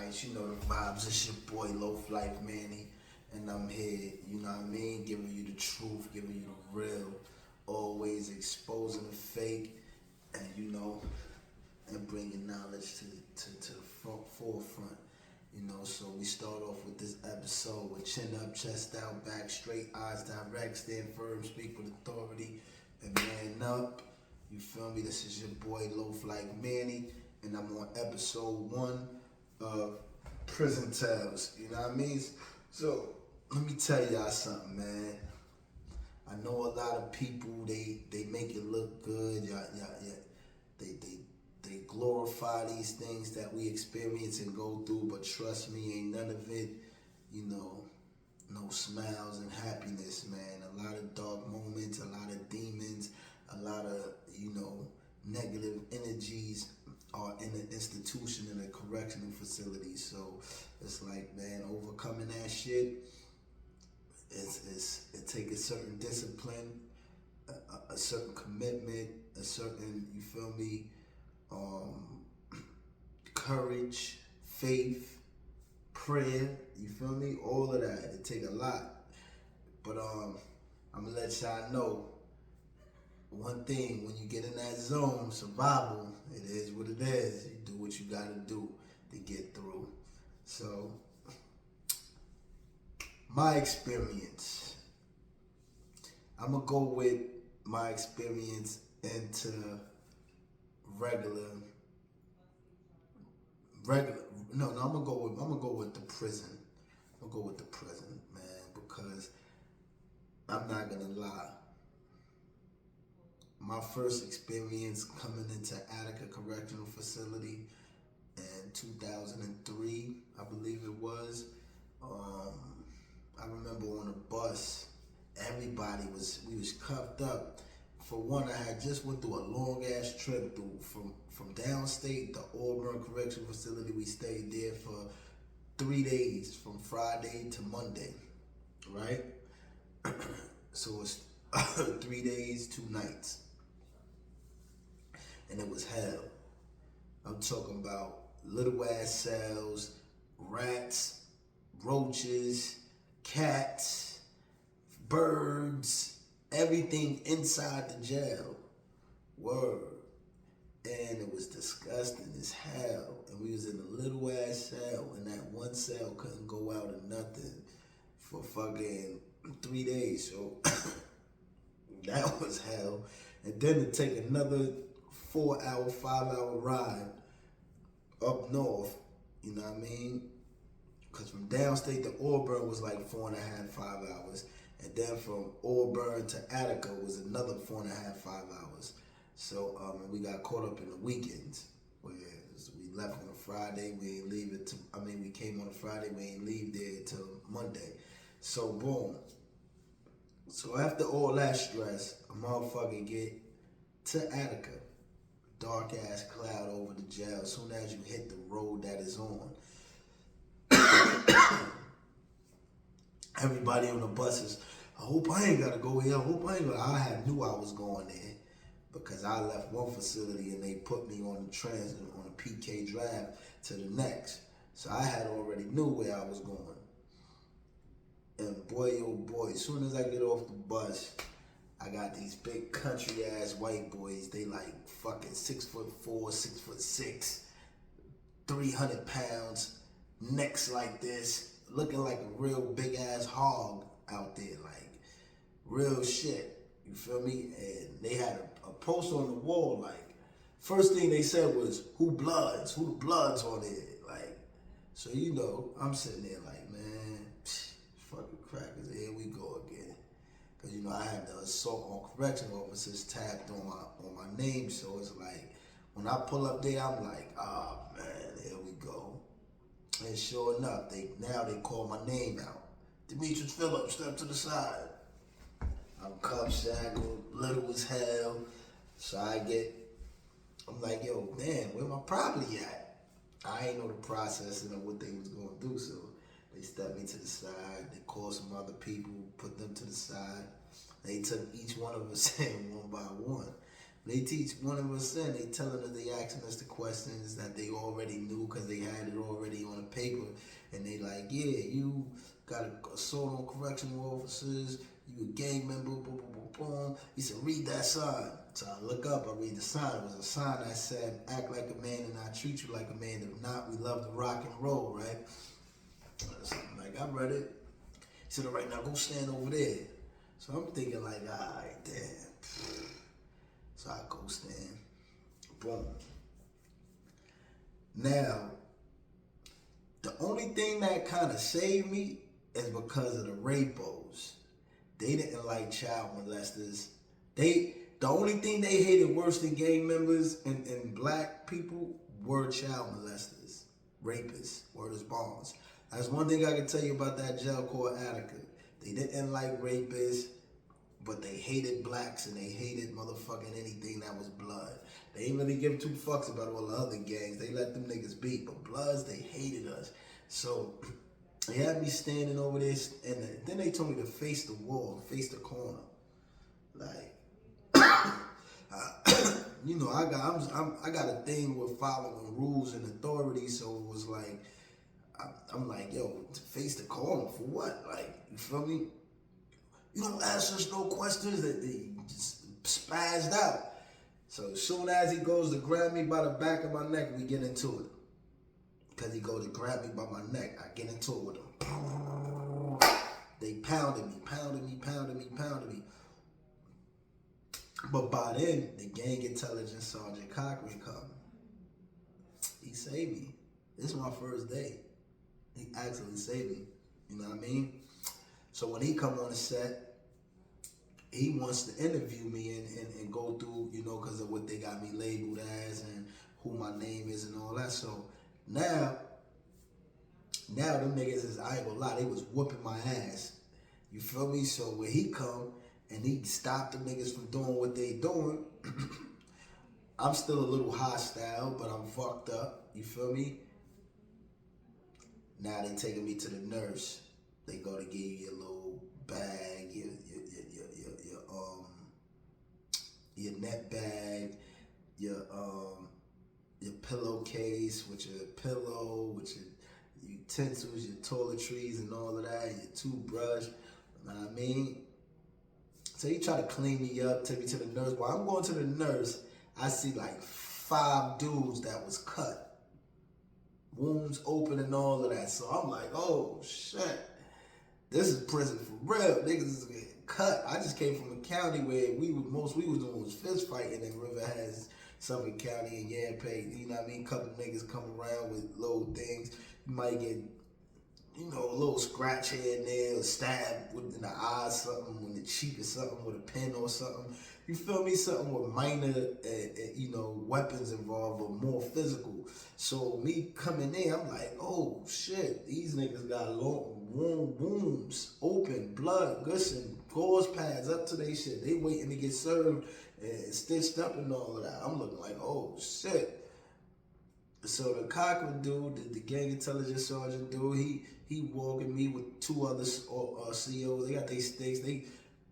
Alright, you know the vibes. It's your boy Loaf, Lyfe, Manny, and I'm here, you know what I mean, giving you the truth, giving you the real, always exposing the fake, and and bringing knowledge to the forefront. So we start off with this episode with chin up, chest out, back straight, eyes direct, stand firm, speak with authority, and man up. You feel me? This is your boy Loaf Like Manny, and I'm on episode 1 of Prison Tales. You know what I mean? So let me tell y'all something, man. I know a lot of people they make it look good. They glorify these things that we experience and go through, but trust me, ain't none of it, no smiles and happiness, man. A lot of dark moments, a lot of demons, a lot of, negative energies are in an institution, in a correctional facility. So it's like, man, overcoming that shit, it takes a certain discipline, a certain commitment, a certain, you feel me, courage, faith, prayer, you feel me? All of that. It take a lot. But I'm gonna let y'all know one thing: when you get in that zone, survival, it is what it is. You do what you gotta do to get through. So my experience, I'm gonna go with my experience into I'm gonna go with the prison. I'm gonna go with the prison, man, because I'm not gonna lie. My first experience coming into Attica Correctional Facility in 2003, I believe it was. I remember on a bus, we was cuffed up. For one, I had just went through a long ass trip from downstate to Auburn Correctional Facility. We stayed there for 3 days, from Friday to Monday, right? So it's 3 days, 2 nights. And it was hell. I'm talking about little ass cells, rats, roaches, cats, birds, everything inside the jail. Word. And it was disgusting as hell. And we was in a little ass cell, and that one cell couldn't go out of nothing for fucking 3 days. So that was hell. And then to take another 4-hour, 5-hour ride up north, you know what I mean? Because from downstate to Auburn was like 4.5, 5 hours. And then from Auburn to Attica was another 4.5, 5 hours. So we got caught up in the weekends. Where we left on a Friday, we ain't leave it we came on a Friday, we ain't leave there till Monday. So boom. So after all that stress, a motherfucker get to Attica. Dark ass cloud over the jail. As soon as you hit the road that is on, everybody on the buses, I hope I ain't gotta go here. I knew I was going there because I left one facility and they put me on the transit on a PK drive to the next. So I had already knew where I was going. And boy, oh boy, as soon as I get off the bus, I got these big country ass white boys. They like fucking 6'4", 6'6", 300 pounds, necks like this, looking like a real big ass hog out there, like real shit. You feel me? And they had a poster on the wall. Like, first thing they said was, "Who the bloods on it?" Like, so I'm sitting there like, man, fucking crackers. Here we go again. Cause I had the assault on correctional officers tapped on my name, so it's like when I pull up there, I'm like, ah man, here we go. And sure enough, they call my name out. Demetrius Phillips, step to the side. I'm cuffed, shackled, little as hell. So I'm like, yo, man, where my property at? I ain't know the process and what they was gonna do, so they stepped me to the side. They called some other people, put them to the side. They took each one of us in one by one. They teach one of us in. They telling us, they asking us the questions that they already knew because they had it already on a paper. yeah, you got a assault on correctional officers, you a gang member, boom, boom, boom, boom. He said, read that sign. So I look up, I read the sign. It was a sign that said, act like a man and I treat you like a man. If not, we love to rock and roll, right? So I'm like, I read it. He said, all right, now go stand over there. So I'm thinking like, all right, damn. So I go stand. Boom. Now, the only thing that kind of saved me is because of the rapos. They didn't like child molesters. The only thing they hated worse than gang members and black people were child molesters, rapists, word is bonds. That's one thing I can tell you about that jail called Attica. They didn't like rapists, but they hated blacks and they hated motherfucking anything that was blood. They didn't really give two fucks about all the other gangs. They let them niggas be, but Bloods, they hated us. So they had me standing over there, and then they told me to face the wall, face the corner. Like, you know, I got a thing with following rules and authority, so it was like, I'm like, yo, to face the corner for what? Like, you feel me? You don't ask us no questions. That they just spazzed out. So as soon as he goes to grab me by the back of my neck, we get into it. Because he goes to grab me by my neck, I get into it with him. They pounded me. But by then, the gang intelligence sergeant Cochran come. He saved me. This is my first day. He actually saved me. You know what I mean? So when he come on the set, he wants to interview me and go through, you know, because of what they got me labeled as and who my name is and all that. So now them niggas is, I ain't gonna lie, they was whooping my ass. You feel me? So when he come and he stopped the niggas from doing what they doing, I'm still a little hostile, but I'm fucked up. You feel me? Now they taking me to the nurse. They go to give you your little bag, your net bag, your pillowcase with your pillow, with your utensils, your toiletries and all of that, your toothbrush, you know what I mean? So he try to clean me up, take me to the nurse. While I'm going to the nurse, I see like 5 dudes that was cut. Wounds open and all of that. So I'm like, oh shit. This is prison for real. Niggas is getting cut. I just came from a county where we was doing was fist fighting in Riverhead, Suffolk County and Yampay. You know what I mean? Couple niggas come around with little things. You might get, you know, a little scratch here and there, or stab in the eye, something, in the cheek or something with a pen or something. You feel me? Something with minor, you know, weapons involved, but more physical. So me coming in, I'm like, oh shit, these niggas got long wounds, open, blood, gushing, gauze pads up to they shit. They waiting to get served and stitched up and all of that. I'm looking like, oh shit. So the Cochran dude, the gang intelligence sergeant dude, he walking me with 2 other COs. They got their sticks. They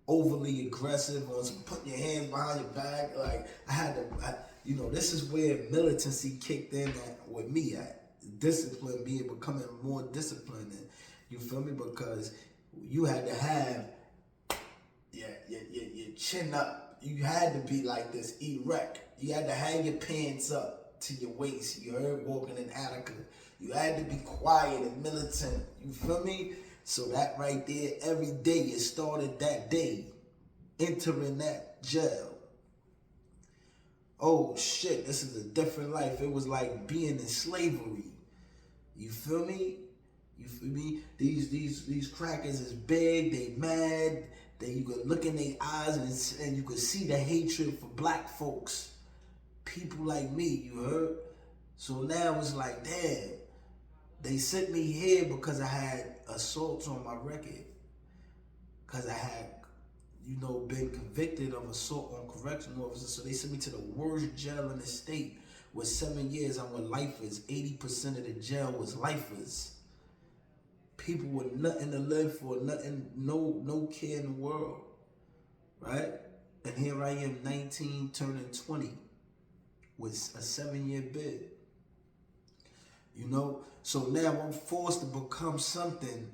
overly aggressive on some putting your hands behind your back. Like you know, this is where militancy kicked in with me at. Discipline, becoming more disciplined. And, you feel me? Because you had to have your chin up. You had to be like this, erect. You had to hang your pants up to your waist. You heard, walking in Attica. You had to be quiet and militant. You feel me? So that right there, every day, it started that day, entering that jail. Oh shit, this is a different life. It was like being in slavery. You feel me? You feel me? These crackers is big, they mad, you could look in their eyes and you could see the hatred for black folks. People like me, you heard? So now it's like, damn, they sent me here because I had assaults on my record. Because I had, you know, been convicted of assault on correctional officers. So they sent me to the worst jail in the state. With 7 years, I'm with lifers. 80% of the jail was lifers. People with nothing to live for, nothing, no care in the world, right? And here I am, 19, turning 20, with a 7-year bid. you know? So now I'm forced to become something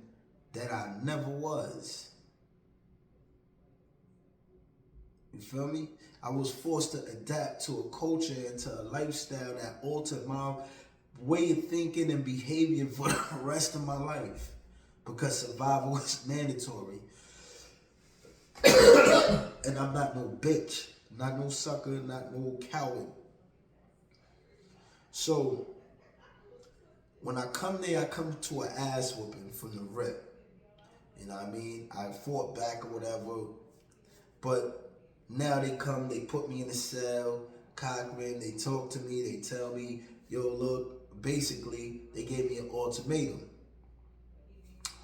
that I never was. You feel me? I was forced to adapt to a culture and to a lifestyle that altered my way of thinking and behavior for the rest of my life because survival is mandatory. And I'm not no bitch, not no sucker, not no coward. So when I come there, I come to an ass whooping from the rip. You know what I mean? I fought back or whatever, but now they come, they put me in a cell, Cochran, they talk to me, they tell me, yo, look, basically, they gave me an ultimatum.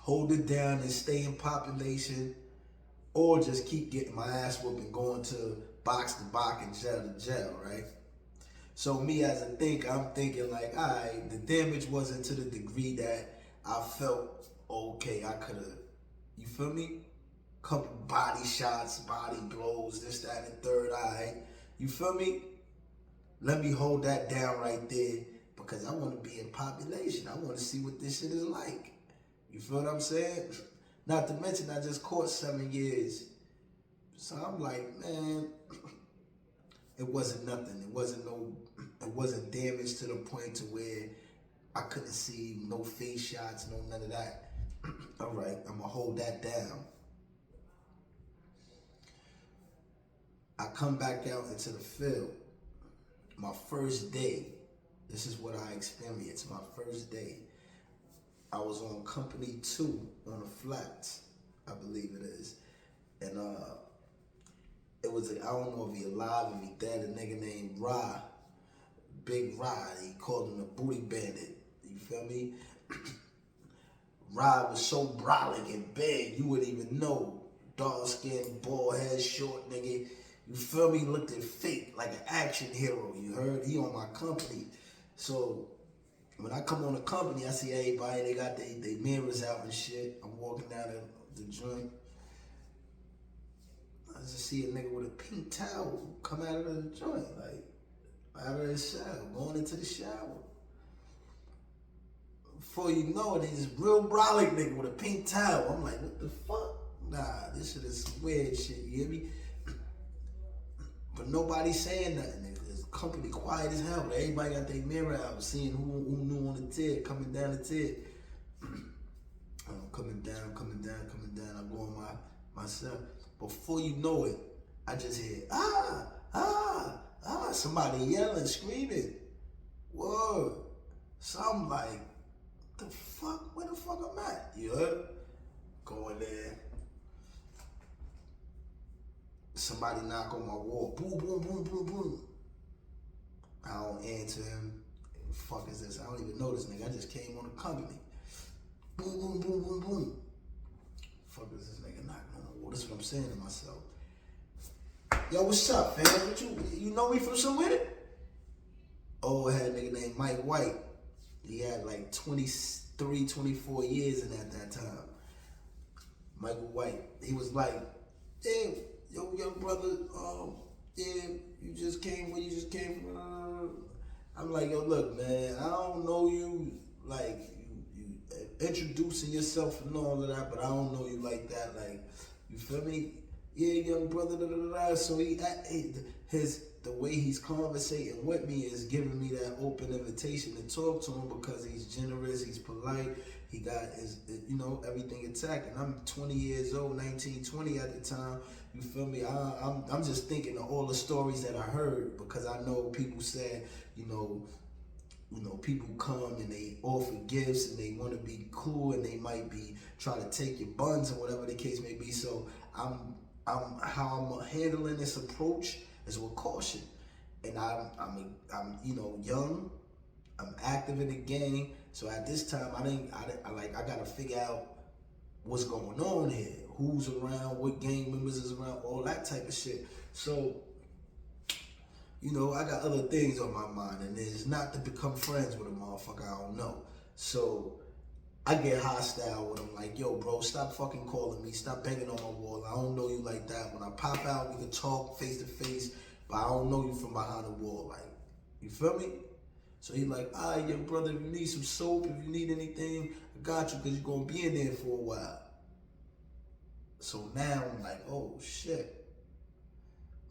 Hold it down and stay in population, or just keep getting my ass whooped and going to box and jail to jail, right? So me as a thinker, I'm thinking like, all right, the damage wasn't to the degree that I felt, okay, I could have, you feel me? Couple body shots, body blows, this, that, and third eye. You feel me? Let me hold that down right there because I want to be in population. I want to see what this shit is like. You feel what I'm saying? Not to mention I just caught 7 years. So I'm like, man, it wasn't nothing. It wasn't damage to the point to where I couldn't see no face shots, no none of that. All right, I'm gonna hold that down. I come back out into the field. My first day, this is what I experienced. My first day, I was on Company 2 on the flats, I believe it is. And it was, I don't know if he alive, if he dead, a nigga named Rod, Big Rod. He called him the Booty Bandit. You feel me? Rod was so brolic and big, you wouldn't even know. Dark skin, bald head, short nigga. You feel me? Looked at fake, like an action hero. You heard? He on my company. So when I come on the company, I see everybody, they got they mirrors out and shit. I'm walking down the joint. I just see a nigga with a pink towel come out of the joint, like out of the shower, going into the shower. Before you know it, he's this real brolic nigga with a pink towel. I'm like, what the fuck? Nah, this shit is some weird shit, you hear me? But nobody saying nothing. It's company quiet as hell. But everybody got their mirror out, seeing who knew on the tier, coming down the tier. I'm coming down. I go on myself. Before you know it, I just hear, somebody yelling, screaming. Whoa. So I'm like, the fuck? Where the fuck I'm at? You heard? Going there. Somebody knock on my wall. Boom, boom, boom, boom, boom. I don't answer him. What the fuck is this? I don't even know this nigga. I just came on the company. Boom, boom, boom, boom, boom. Fuck is this nigga knocking on the wall? That's what I'm saying to myself. Yo, what's up, fam? What you know me from somewhere? Oh, I had a nigga named Mike White. He had like 23, 24 years in at that time. Michael White. He was like, yeah, yo, young brother, yeah, you just came from. I'm like, yo, look, man, I don't know you, like, you introducing yourself and all of that, but I don't know you like that, like, you feel me? Yeah, young brother, da da da. So the way he's conversating with me is giving me that open invitation to talk to him because he's generous, he's polite, he got his, everything intact. And I'm 20 years old, 19, 20 at the time. You feel me? I'm just thinking of all the stories that I heard because I know people said, people come and they offer gifts and they want to be cool and they might be trying to take your buns or whatever the case may be. So how I'm handling this approach is with caution. And I'm young. I'm active in the game. So at this time, I gotta figure out what's going on here, who's around, what gang members is around, all that type of shit. So, I got other things on my mind, and it's not to become friends with a motherfucker I don't know. So I get hostile with him, like, yo, bro, stop fucking calling me, stop banging on my wall. I don't know you like that. When I pop out, we can talk face to face, but I don't know you from behind the wall. Like, you feel me? So he like, all right, yo, brother, if you need some soap, if you need anything, I got you, because you're going to be in there for a while. So now I'm like, oh, shit.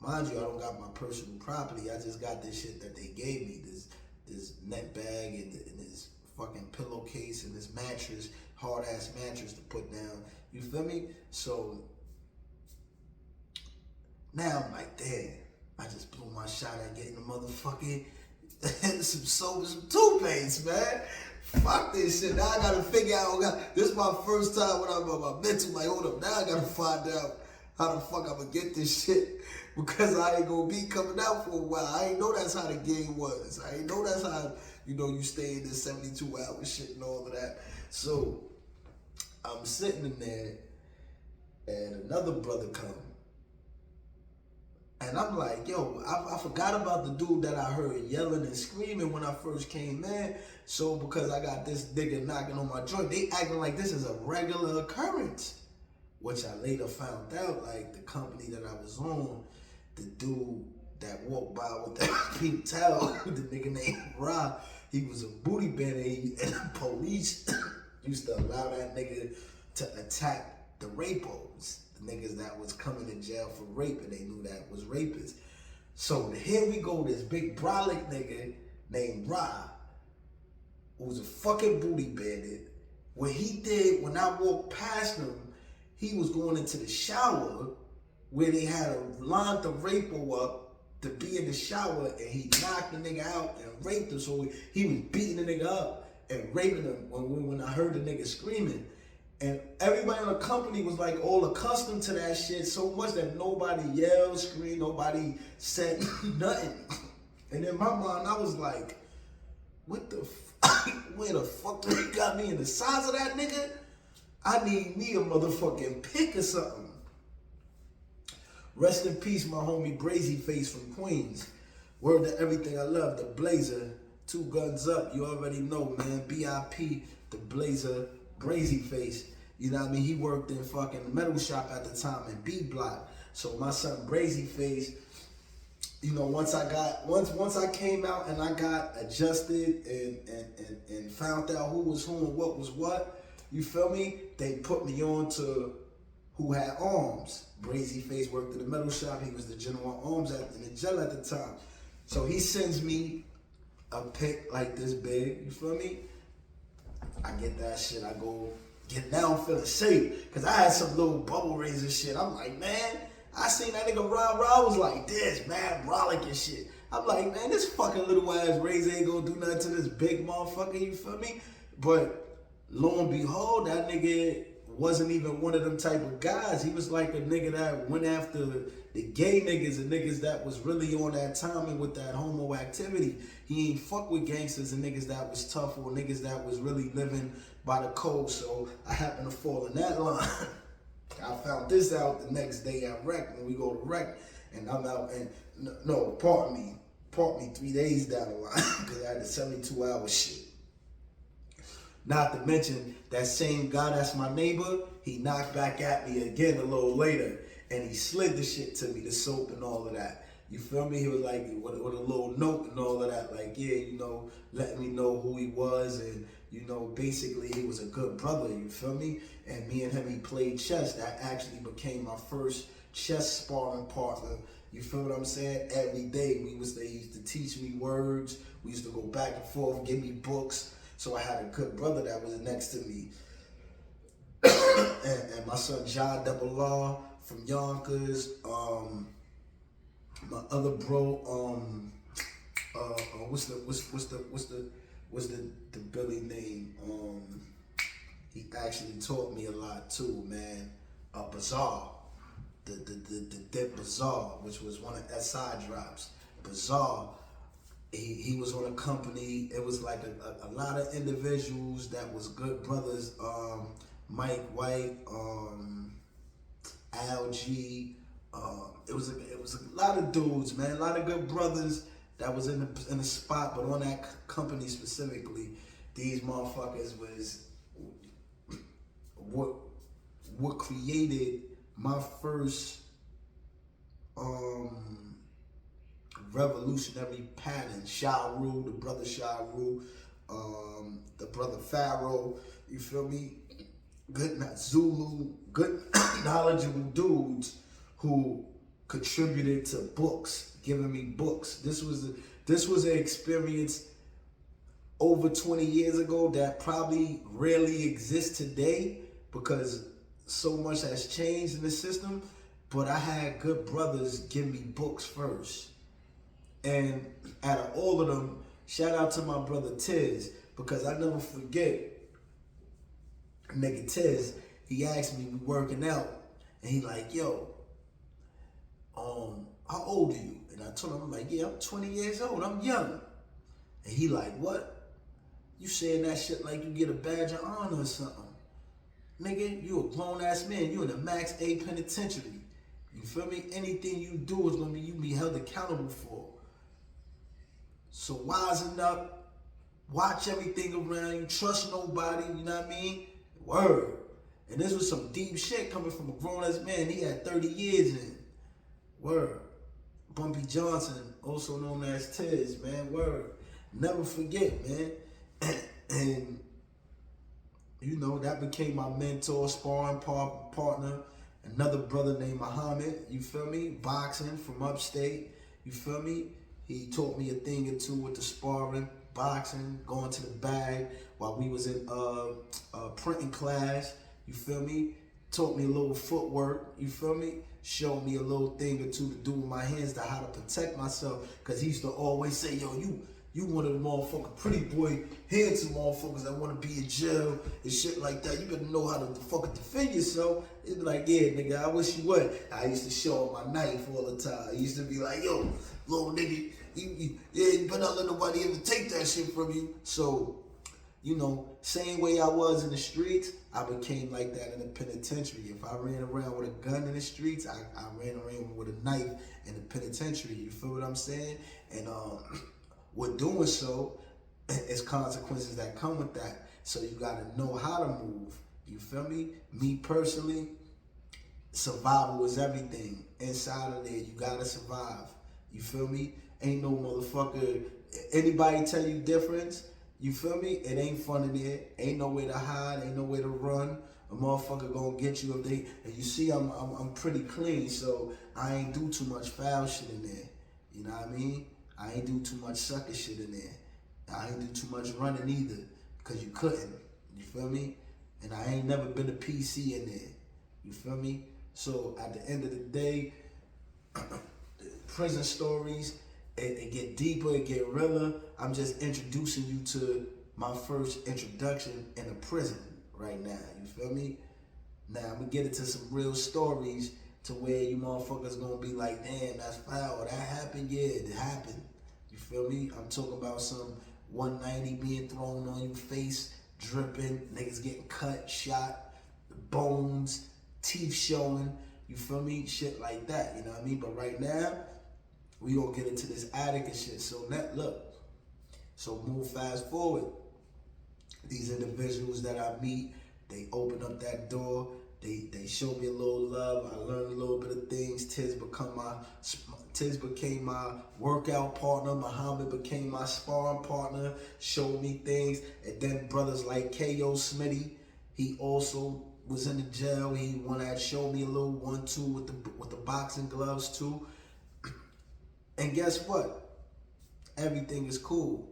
Mind you, I don't got my personal property. I just got this shit that they gave me, this net bag and this fucking pillowcase and this mattress, hard-ass mattress to put down. You feel me? So now I'm like, damn, I just blew my shot at getting the motherfucking some soap and some toothpaste, man. Fuck this shit. Now I gotta figure out. This is my first time when I'm on my mental. Like, hold up. Now I gotta find out how the fuck I'm gonna get this shit, because I ain't gonna be coming out for a while. I ain't know that's how the game was. I ain't know that's how, you stay in this 72-hour shit and all of that. So I'm sitting in there, and another brother comes. And I'm like, yo, I forgot about the dude that I heard yelling and screaming when I first came in. So because I got this nigga knocking on my joint, they acting like this is a regular occurrence. Which I later found out, like, the company that I was on, the dude that walked by with that pink towel, the nigga named Rob, he was a booty bandit, and the police used to allow that nigga to attack the rapos. The niggas that was coming to jail for rape, and they knew that was rapists. So here we go, this big brolic nigga named Rob, who's a fucking booty bandit. What he did when I walked past him, he was going into the shower where they had lined the rapo up to be in the shower, and he knocked the nigga out and raped him. So he was beating the nigga up and raping him when I heard the nigga screaming. And everybody in the company was like all accustomed to that shit so much that nobody yelled, screamed, nobody said nothing. And in my mind, I was like, what the fuck? Where the fuck they got me in the size of that nigga? I need me a motherfucking pick or something. Rest in peace, my homie Brazy Face from Queens. Word to everything I love, the Blazer. 2 guns up, you already know, man. BIP, the Blazer, Brazy Face. You know what I mean? He worked in fucking metal shop at the time in B Block. So my son Brazy Face, once I came out and I got adjusted and found out who was who and what was what, you feel me? They put me on to who had arms. Brazy Face worked in the metal shop. He was the general arms in the jail at the time. So he sends me a pic like this big, you feel me? I get that shit, I go, now I'm feeling safe. Because I had some little bubble razor shit. I'm like, man, I seen that nigga Rob was like this, man, brolic and shit. I'm like, man, this fucking little ass razor ain't gonna do nothing to this big motherfucker, you feel me? But lo and behold, that nigga wasn't even one of them type of guys. He was like a nigga that went after the gay niggas and niggas that was really on that timing with that homo activity. He ain't fuck with gangsters and niggas that was tough or niggas that was really living by the code. So I happened to fall in that line. I found this out the next day at rec, when we go to rec, and I'm out, and no, pardon me 3 days down the line, because I had the 72-hour shit. Not to mention, that same guy that's my neighbor, he knocked back at me again a little later, and he slid the shit to me, the soap and all of that. You feel me? He was like, with a little note and all of that, like, yeah, letting me know who he was, and, basically he was a good brother, you feel me? And me and him, he played chess. That actually became my first chess sparring partner. You feel what I'm saying? Every day, they used to teach me words. We used to go back and forth, give me books. So I had a good brother that was next to me. and my son John Double Law from Yonkers. My other bro, what's the Billy name? He actually taught me a lot too, man. Bizarre. The Dip Bizarre, which was one of SI drops. Bizarre. He was on a company. It was like a lot of individuals that was good brothers. Mike White, Al G. It was a lot of dudes, man. A lot of good brothers that was in the spot, but on that company specifically, these motherfuckers was what created my first revolutionary pattern. Sha Rule, the brother Sha Rule, the brother Pharaoh, you feel me? Good Zulu, good knowledgeable dudes who contributed to books, giving me books. This was an experience over 20 years ago that probably rarely exists today because so much has changed in the system. But I had good brothers give me books first. And out of all of them, shout out to my brother Tiz, because I never forget, nigga Tiz, he asked me, we working out, and he like, yo, how old are you? And I told him, I'm like, yeah, I'm 20 years old, I'm young. And he like, what? You saying that shit like you get a badge of honor or something. Nigga, you a grown ass man. You in the max A penitentiary. You feel me? Anything you do is gonna be you be held accountable for. So wisen up, watch everything around you, trust nobody, you know what I mean? Word. And this was some deep shit coming from a grown ass man. He had 30 years in. Word. Bumpy Johnson, also known as Tiz, man. Word. Never forget, man. And you know, that became my mentor, sparring partner. Another brother named Muhammad, you feel me? Boxing from upstate, you feel me? He taught me a thing or two with the sparring, boxing, going to the bag while we was in printing class, you feel me? Taught me a little footwork, you feel me? Showed me a little thing or two to do with my hands to how to protect myself. Cause he used to always say, yo, you one of the motherfucking pretty boy, handsome motherfuckers that want to be in jail and shit like that. You better know how to fucking defend yourself. He'd be like, yeah, nigga, I wish you would. I used to show him my knife all the time. He used to be like, yo, little nigga, you better not let nobody ever take that shit from you. So, you know, same way I was in the streets, I became like that in the penitentiary. If I ran around with a gun in the streets, I ran around with a knife in the penitentiary. You feel what I'm saying? And with doing so, it's consequences that come with that. So you gotta know how to move. You feel me? Me personally, survival is everything. Inside of there, you gotta survive. You feel me? Ain't no motherfucker. Anybody tell you difference? You feel me? It ain't fun in there. Ain't no way to hide. Ain't no way to run. A motherfucker gonna get you if they. And you see, I'm pretty clean, so I ain't do too much foul shit in there. You know what I mean? I ain't do too much sucker shit in there. I ain't do too much running either, cause you couldn't. You feel me? And I ain't never been a PC in there. You feel me? So at the end of the day, prison stories, it get deeper, it get realer. I'm just introducing you to my first introduction in a prison right now. You feel me? Now I'm gonna get into some real stories to where you motherfuckers gonna be like, damn, that's foul. That happened? Yeah, it happened. You feel me? I'm talking about some 190 being thrown on your face, dripping, niggas getting cut, shot, the bones, teeth showing, you feel me? Shit like that, you know what I mean? But right now, we gonna get into this Attica shit. So look, so move fast forward. These individuals that I meet, they open up that door. They show me a little love. I learned a little bit of things. Tiz became my workout partner. Muhammad became my sparring partner. Showed me things. And then brothers like K.O. Smitty, he also was in the jail. He one that showed me a little 1-2 with the boxing gloves too. And guess what? Everything is cool.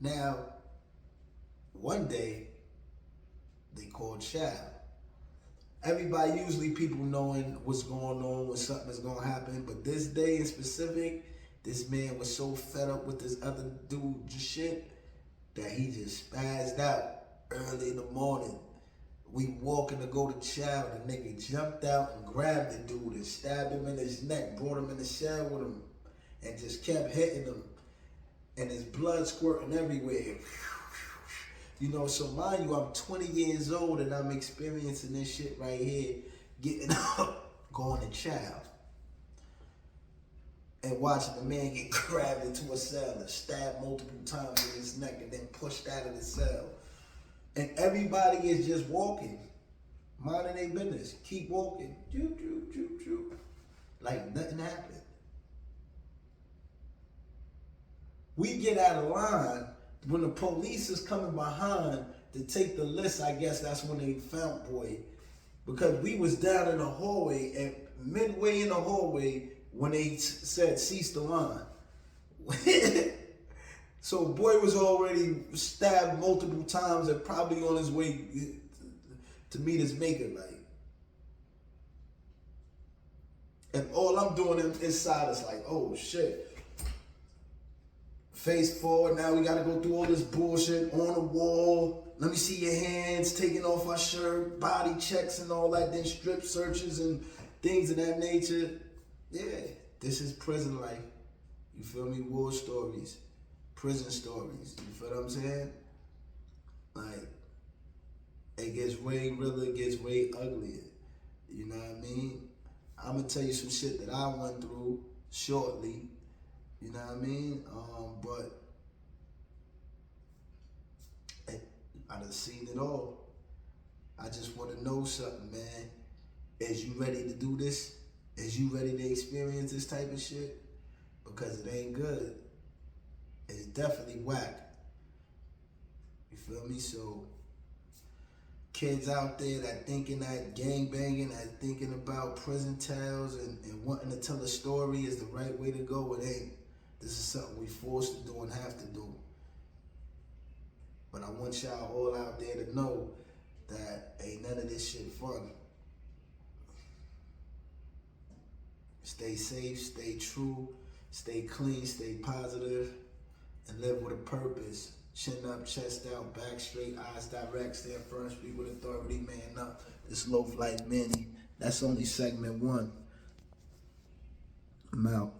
Now, one day, they called Shab. Everybody, usually people knowing what's going on, when something is going to happen. But this day in specific, this man was so fed up with this other dude's shit that he just spazzed out early in the morning. We walking to go to chow, the nigga jumped out and grabbed the dude and stabbed him in his neck, brought him in the shower with him, and just kept hitting him. And his blood squirting everywhere. You know, so mind you, I'm 20 years old and I'm experiencing this shit right here, getting up, going to chow, and watching the man get grabbed into a cell and stabbed multiple times in his neck and then pushed out of the cell. And everybody is just walking, minding their business, keep walking, like nothing happened. We get out of line when the police is coming behind to take the list. I guess that's when they found boy, because we was down in the hallway and midway in the hallway when they said cease the line. So boy was already stabbed multiple times and probably on his way to meet his maker. Like, and all I'm doing inside is like, oh shit. Face forward, now we gotta go through all this bullshit on the wall. Let me see your hands, taking off our shirt, body checks and all that, then strip searches and things of that nature. Yeah, this is prison life. You feel me? War stories, prison stories. You feel what I'm saying? Like, it gets way realer, it gets way uglier. You know what I mean? I'm gonna tell you some shit that I went through shortly. You know what I mean? But I done seen it all. I just want to know something, man. Is you ready to do this? Is you ready to experience this type of shit? Because it ain't good. It's definitely whack. You feel me? So, kids out there that thinking that gang banging, that thinking about prison tales and wanting to tell a story is the right way to go, it ain't. This is something we forced to do and have to do. But I want y'all all out there to know that ain't none of this shit fun. Stay safe, stay true, stay clean, stay positive, and live with a purpose. Chin up, chest out, back straight, eyes direct, stand firm, speak with authority, man up. This Loaf Lyfe Manny. That's only segment 1. I'm out.